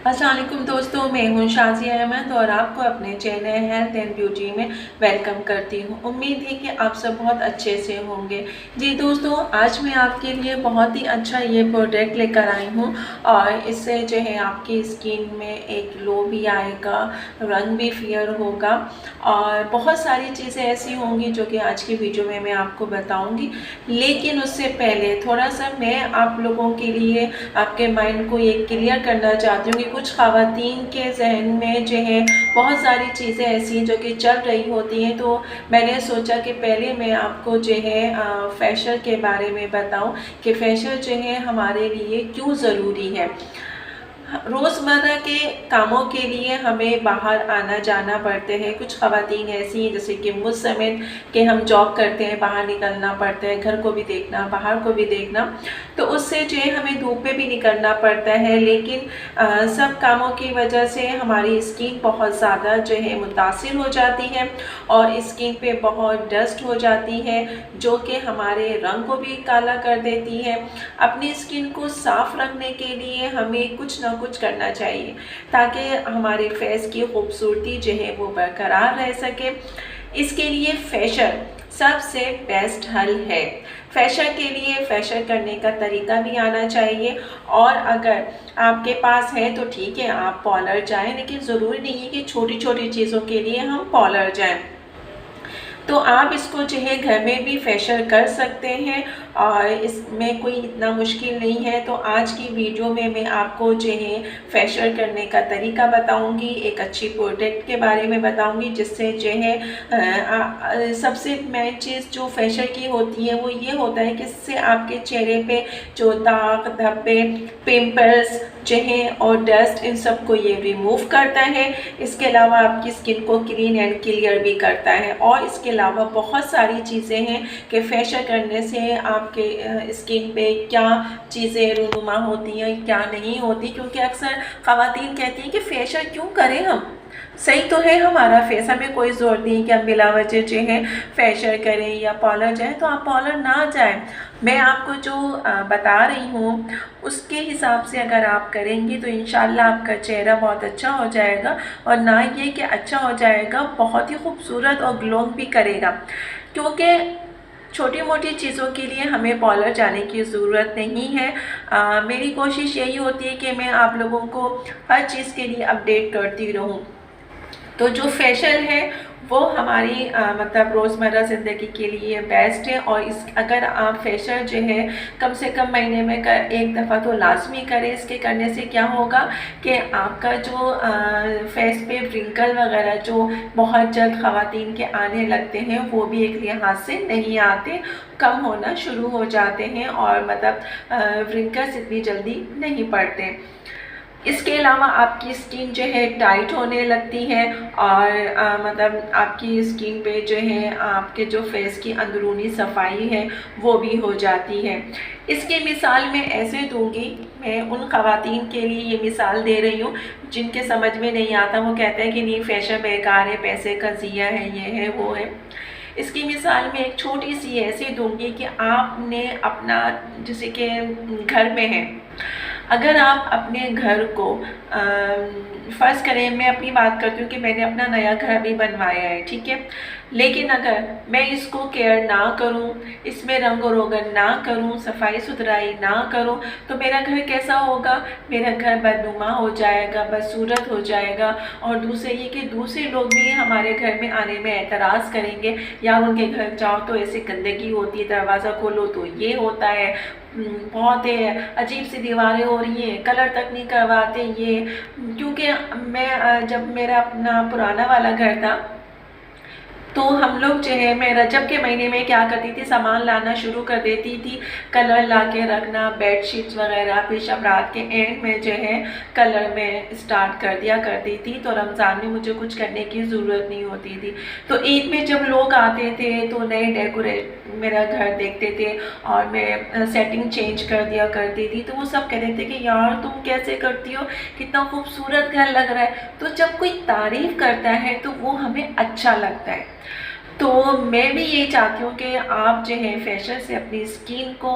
अस्सलाम वालेकुम दोस्तों, मैं हूं शाज़िया अहमद और आपको अपने चैनल हेल्थ एंड ब्यूटी में वेलकम करती हूं। उम्मीद है कि आप सब बहुत अच्छे से होंगे। जी दोस्तों, आज मैं आपके लिए बहुत ही अच्छा ये प्रोडक्ट लेकर आई हूं और इससे जो है आपकी स्किन में एक ग्लो भी आएगा, रंग भी फेयर होगा और बहुत सारी चीज़ें ऐसी होंगी जो कि आज की वीडियो में मैं आपको बताऊँगी। लेकिन उससे पहले थोड़ा सा मैं आप लोगों के लिए आपके माइंड को ये क्लियर करना चाहती हूँ कि कुछ ख़वातीन के जहन में जो है बहुत सारी चीज़ें ऐसी जो कि चल रही होती हैं। तो मैंने सोचा कि पहले मैं आपको जो है फेशियल के बारे में बताऊं कि फेशियल जो है हमारे लिए क्यों ज़रूरी है। रोज़मर्रा के कामों के लिए हमें बाहर आना जाना पड़ते हैं। कुछ ख़वातीन ऐसी हैं जैसे कि मुझ समेत कि हम जॉब करते हैं, बाहर निकलना पड़ता है, घर को भी देखना, बाहर को भी देखना, तो उससे जो है हमें धूप में भी निकलना पड़ता है। लेकिन सब कामों की वजह से हमारी स्किन बहुत ज़्यादा जो है मुतासिर हो जाती है और स्किन पे बहुत डस्ट हो जाती है जो कि हमारे रंग को भी काला कर देती है। अपनी स्किन को साफ़ रखने के लिए हमें कुछ ना कुछ करना चाहिए ताकि हमारे फेस की खूबसूरती जो है वो बरकरार रह सके। इसके लिए फेशियल सबसे बेस्ट हल है। फेशियल के लिए फेशियल करने का तरीका भी आना चाहिए और अगर आपके पास है तो ठीक है, आप पार्लर जाएं, लेकिन ज़रूरी नहीं है कि छोटी छोटी चीज़ों के लिए हम पार्लर जाएं। तो आप इसको जो है घर में भी फेशियल कर सकते हैं और इसमें कोई इतना मुश्किल नहीं है। तो आज की वीडियो में मैं आपको जो है फेशियल करने का तरीका बताऊंगी, एक अच्छी प्रोडक्ट के बारे में बताऊंगी जिससे जो है सबसे मेन चीज़ जो फेशियल की होती है वो ये होता है कि इससे आपके चेहरे पे जो दाग धब्बे पिंपल्स जो है और डस्ट इन सब को ये रिमूव करता है। इसके अलावा आपकी स्किन को क्लीन एंड क्लियर भी करता है और इसके अलावा बहुत सारी चीज़ें हैं कि फेशियल करने से आपके स्किन पे क्या चीज़ें रूनुमा होती हैं क्या नहीं होती, क्योंकि अक्सर ख़वातीन कहती हैं कि फेशियल क्यों करें, हम सही तो है हमारा फेस, हमें कोई ज़ोर नहीं कि हम बिला वजह जो है फेशियल करें या पार्लर जाएं। तो आप पार्लर ना जाएं। मैं आपको जो बता रही हूँ उसके हिसाब से अगर आप करेंगे तो इंशाल्लाह आपका चेहरा बहुत अच्छा हो जाएगा और ना ये कि अच्छा हो जाएगा, बहुत ही खूबसूरत और ग्लो भी करेगा। क्योंकि छोटी मोटी चीज़ों के लिए हमें पार्लर जाने की ज़रूरत नहीं है। मेरी कोशिश यही होती है कि मैं आप लोगों को हर चीज़ के लिए अपडेट करती रहूँ। तो जो फेशियल है वो हमारी मतलब रोज़मर्रा ज़िंदगी के लिए बेस्ट है और इस अगर आप फेशियल जो है कम से कम महीने में एक दफ़ा तो लाजमी करें। इसके करने से क्या होगा कि आपका जो फेस पे रिंकल वगैरह जो बहुत जल्द ख़वातीन के आने लगते हैं वो भी एक लिहाज से नहीं आते, कम होना शुरू हो जाते हैं और मतलब रिंकल्स इतनी जल्दी नहीं पड़ते। इसके अलावा आपकी स्किन जो है टाइट होने लगती है और मतलब आपकी स्किन पे जो है आपके जो फेस की अंदरूनी सफाई है वो भी हो जाती है। इसकी मिसाल मैं ऐसे दूंगी, मैं उन ख़वातीन के लिए ये मिसाल दे रही हूँ जिनके समझ में नहीं आता, वो कहते हैं कि नहीं फेशियल बेकार है, पैसे का ज़िया है, ये है वो है। इसकी मिसाल में एक छोटी सी ऐसी दूंगी कि आपने अपना जैसे कि घर में है, अगर आप अपने घर को फ़र्ज़ करें, मैं अपनी बात करती हूँ कि मैंने अपना नया घर अभी बनवाया है, ठीक है, लेकिन अगर मैं इसको केयर ना करूँ, इसमें रंग रोगन ना करूँ, सफाई सुथराई ना करूँ, तो मेरा घर कैसा होगा? मेरा घर बदनुमा हो जाएगा, बदसूरत हो जाएगा और दूसरे ये कि दूसरे लोग भी हमारे घर में आने में एतराज़ करेंगे। यार उनके घर जाओ तो ऐसे गंदगी होती है, दरवाज़ा खोलो तो ये होता है, बहुत अजीब सी दीवारें हो रही हैं, कलर तक नहीं करवाते ये। क्योंकि मैं जब मेरा अपना पुराना वाला घर था तो हम लोग जो है मैं रजब के महीने में क्या करती थी, सामान लाना शुरू कर देती थी, कलर ला के रखना, बेडशीट्स वगैरह, फिर शब रात के एंड में जो है कलर में स्टार्ट कर दिया करती थी। तो रमज़ान में मुझे कुछ करने की ज़रूरत नहीं होती थी। तो ईद में जब लोग आते थे तो नए डेकोरेट मेरा घर देखते थे और मैं सेटिंग चेंज कर दिया करती थी, तो वो सब कहते थे कि यार तुम कैसे करती हो, कितना खूबसूरत घर लग रहा है। तो जब कोई तारीफ़ करता है तो वो हमें अच्छा लगता है। तो मैं भी ये चाहती हूँ कि आप जो है फेशियल से अपनी स्किन को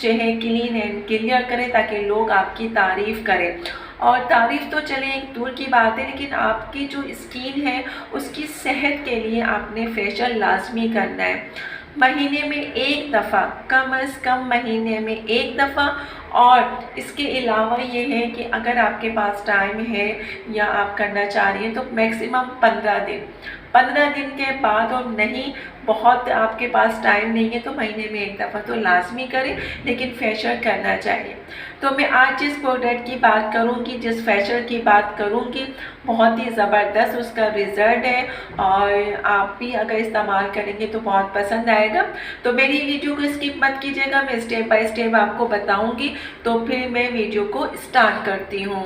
जो है क्लीन एंड क्लियर करें ताकि लोग आपकी तारीफ़ करें। और तारीफ़ तो चले एक दूर की बात है, लेकिन आपकी जो स्किन है उसकी सेहत के लिए आपने फेशियल लाजमी करना है। महीने में एक दफ़ा, कम से कम महीने में एक दफ़ा। और इसके अलावा ये है कि अगर आपके पास टाइम है या आप करना चाह रही हैं तो मैक्सिमम 15 दिन के बाद, और नहीं बहुत आपके पास टाइम नहीं है तो महीने में एक दफ़ा तो लाजमी करें, लेकिन फेशियल करना चाहिए। तो मैं आज जिस प्रोडक्ट की बात करूंगी, जिस फेशियल की बात करूंगी, बहुत ही ज़बरदस्त उसका रिज़ल्ट है और आप भी अगर इस्तेमाल करेंगे तो बहुत पसंद आएगा। तो मेरी वीडियो को स्किप मत कीजिएगा, मैं स्टेप बाय स्टेप आपको बताऊंगी। तो फिर मैं वीडियो को स्टार्ट करती हूँ।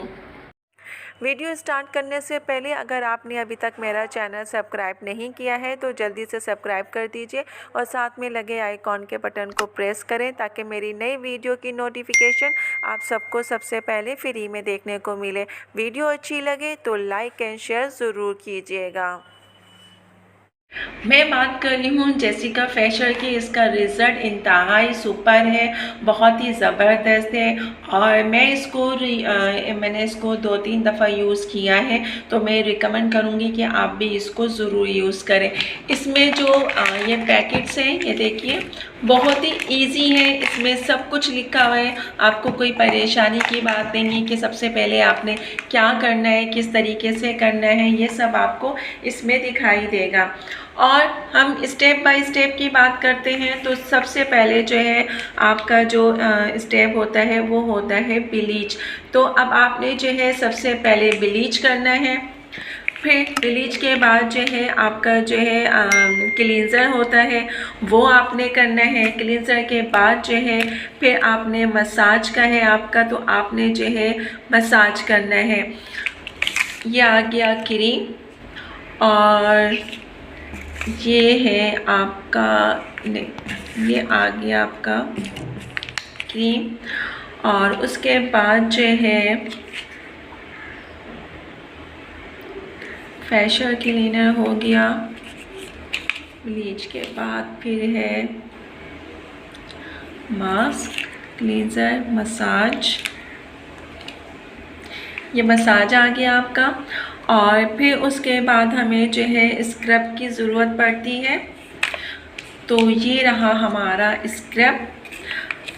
वीडियो स्टार्ट करने से पहले अगर आपने अभी तक मेरा चैनल सब्सक्राइब नहीं किया है तो जल्दी से सब्सक्राइब कर दीजिए और साथ में लगे आइकॉन के बटन को प्रेस करें ताकि मेरी नई वीडियो की नोटिफिकेशन आप सबको सबसे पहले फ्री में देखने को मिले। वीडियो अच्छी लगे तो लाइक एंड शेयर ज़रूर कीजिएगा। मैं बात कर रही हूँ जेसिका फेशियल की। इसका रिज़ल्ट इंतहाई सुपर है, बहुत ही ज़बरदस्त है और मैंने इसको 2-3 दफ़ा यूज़ किया है, तो मैं रिकमेंड करूँगी कि आप भी इसको ज़रूर यूज़ करें। इसमें जो ये पैकेट्स हैं, ये देखिए बहुत ही इजी है, इसमें सब कुछ लिखा हुआ है। आपको कोई परेशानी की बात नहीं है कि सबसे पहले आपने क्या करना है, किस तरीके से करना है, ये सब आपको इसमें दिखाई देगा। और हम स्टेप बाय स्टेप की बात करते हैं तो सबसे पहले जो है आपका जो स्टेप होता है वो होता है ब्लीच। तो अब आपने जो है सबसे पहले ब्लीच करना है, फिर ब्लीच के बाद जो है आपका जो है क्लींजर होता है वो आपने करना है। क्लींजर के बाद जो है फिर आपने मसाज का है आपका, तो आपने जो है मसाज करना है। ये आ गया क्रीम और ये है आपका, ये आ गया आपका क्रीम। और उसके बाद जो है फेशियल क्लीनर हो गया। ब्लीच के बाद फिर है मास्क, क्लींजर, मसाज। ये मसाज आ गया आपका। और फिर उसके बाद हमें जो है स्क्रब की ज़रूरत पड़ती है, तो ये रहा हमारा स्क्रब।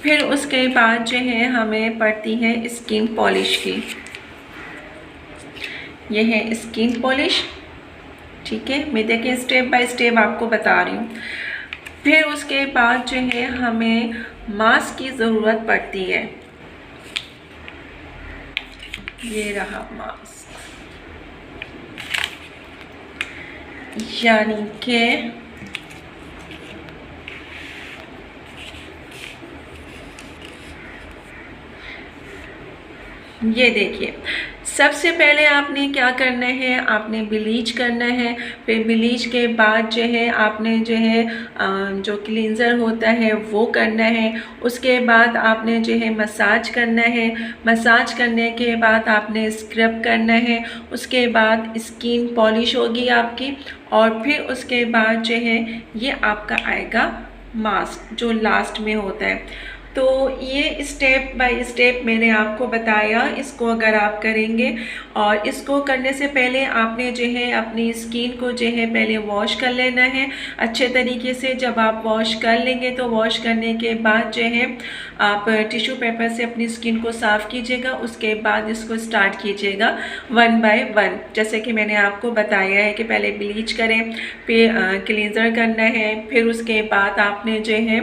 फिर उसके बाद जो है हमें पड़ती है स्किन पॉलिश की। ये है स्किन पॉलिश, ठीक है। मैं देखिए स्टेप बाय स्टेप आपको बता रही हूँ। फिर उसके बाद जो है हमें मास्क की ज़रूरत पड़ती है, ये रहा मास्क। यानी कि ये देखिए सबसे पहले आपने क्या करना है, आपने ब्लीच करना है। फिर ब्लीच के बाद जो है आपने जो है जो क्लींजर होता है वो करना है। उसके बाद आपने जो है मसाज करना है। मसाज करने के बाद आपने स्क्रब करना है। उसके बाद स्किन पॉलिश होगी आपकी। और फिर उसके बाद जो है ये आपका आएगा मास्क, जो लास्ट में होता है। तो ये स्टेप बाय स्टेप मैंने आपको बताया, इसको अगर आप करेंगे। और इसको करने से पहले आपने जो है अपनी स्किन को जो है पहले वॉश कर लेना है अच्छे तरीके से। जब आप वॉश कर लेंगे तो वॉश करने के बाद जो है आप टिश्यू पेपर से अपनी स्किन को साफ़ कीजिएगा। उसके बाद इसको स्टार्ट कीजिएगा 1 बाय 1। जैसे कि मैंने आपको बताया है कि पहले ब्लीच करें, फिर क्लींजर करना है, फिर उसके बाद आपने जो है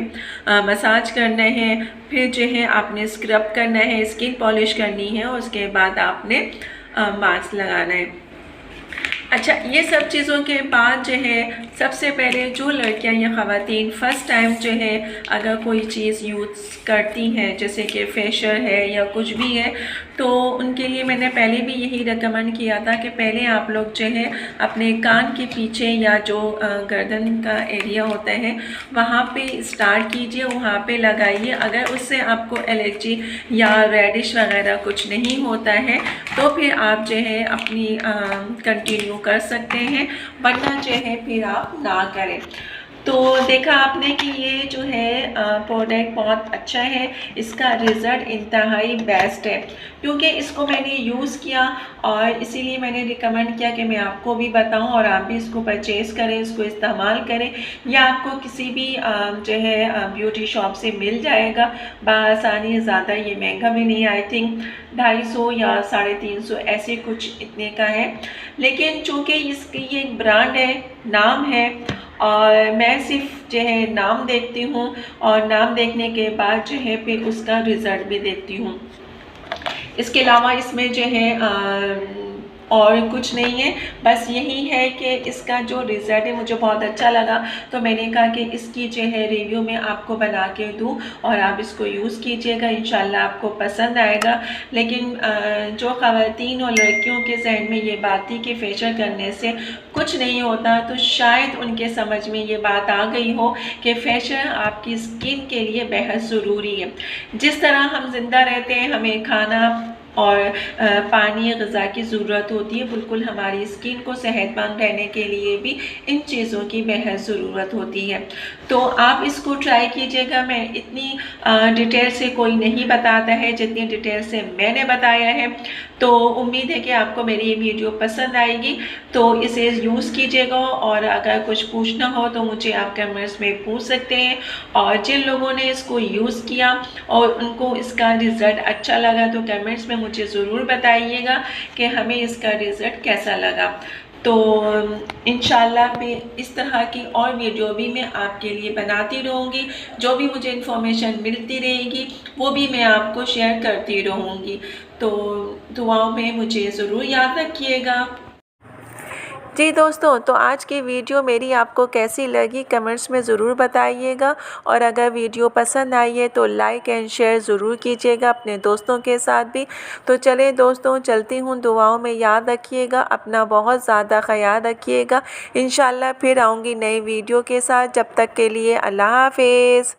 मसाज करना है, फिर जो है आपने स्क्रब करना है, स्किन पॉलिश करनी है, और उसके बाद आपने मास्क लगाना है। अच्छा, ये सब चीज़ों के बाद जो है सबसे पहले जो लड़कियां या ख़वातीन फ़र्स्ट टाइम जो है अगर कोई चीज़ यूज़ करती हैं, जैसे कि फेशियल है या कुछ भी है, तो उनके लिए मैंने पहले भी यही रेकमेंड किया था कि पहले आप लोग जो है अपने कान के पीछे या जो गर्दन का एरिया होता है वहाँ पे स्टार्ट कीजिए, वहाँ पे लगाइए। अगर उससे आपको एलर्जी या रेडिश वगैरह कुछ नहीं होता है तो फिर आप जो है अपनी कंटिन्यू कर सकते हैं, वरना जो है फिर आप ना करें। तो देखा आपने कि ये जो है प्रोडक्ट बहुत अच्छा है, इसका रिज़ल्ट इंतहाई बेस्ट है, क्योंकि इसको मैंने यूज़ किया और इसीलिए मैंने रिकमेंड किया कि मैं आपको भी बताऊं और आप भी इसको परचेज़ करें, इसको इस्तेमाल करें। या आपको किसी भी जो है ब्यूटी शॉप से मिल जाएगा बआसानी, ज़्यादा ये महंगा भी नहीं, आई थिंक 250 या 350 ऐसे कुछ इतने का है। लेकिन चूँकि इसकी ये एक ब्रांड है, नाम है, और मैं सिर्फ जो है नाम देखती हूँ और नाम देखने के बाद जो है फिर उसका रिज़ल्ट भी देखती हूँ। इसके अलावा इसमें जो है और कुछ नहीं है, बस यही है कि इसका जो रिज़ल्ट है मुझे बहुत अच्छा लगा, तो मैंने कहा कि इसकी जो है रिव्यू मैं आपको बना के दूँ और आप इसको यूज़ कीजिएगा, इंशाल्लाह आपको पसंद आएगा। लेकिन जो ख़वातीन और लड़कियों के जहन में ये बात थी कि फेशियल करने से कुछ नहीं होता, तो शायद उनके समझ में ये बात आ गई हो कि फेशियल आपकी स्किन के लिए बेहद ज़रूरी है। जिस तरह हम ज़िंदा रहते हैं, हमें खाना और पानी, ग़िज़ा की ज़रूरत होती है, बिल्कुल हमारी स्किन को सेहतमंद रहने के लिए भी इन चीज़ों की बेहद ज़रूरत होती है। तो आप इसको ट्राई कीजिएगा। मैं इतनी डिटेल से कोई नहीं बताता है जितनी डिटेल से मैंने बताया है। तो उम्मीद है कि आपको मेरी ये वीडियो पसंद आएगी, तो इसे यूज़ कीजिएगा और अगर कुछ पूछना हो तो मुझे आप कमेंट्स में पूछ सकते हैं। और जिन लोगों ने इसको यूज़ किया और उनको इसका रिज़ल्ट अच्छा लगा तो कमेंट्स में मुझे ज़रूर बताइएगा कि हमें इसका रिज़ल्ट कैसा लगा। तो इंशाल्लाह मैं इस तरह की और वीडियो भी मैं आपके लिए बनाती रहूँगी, जो भी मुझे इन्फॉर्मेशन मिलती रहेगी वो भी मैं आपको शेयर करती रहूँगी। तो दुआओं में मुझे ज़रूर याद रखिएगा। जी दोस्तों, तो आज की वीडियो मेरी आपको कैसी लगी कमेंट्स में ज़रूर बताइएगा, और अगर वीडियो पसंद आई है तो लाइक एंड शेयर ज़रूर कीजिएगा अपने दोस्तों के साथ भी। तो चलें दोस्तों, चलती हूँ, दुआओं में याद रखिएगा, अपना बहुत ज़्यादा ख्याल रखिएगा। इंशाल्लाह फिर आऊँगी नई वीडियो के साथ, जब तक के लिए अल्लाह हाफ़िज़।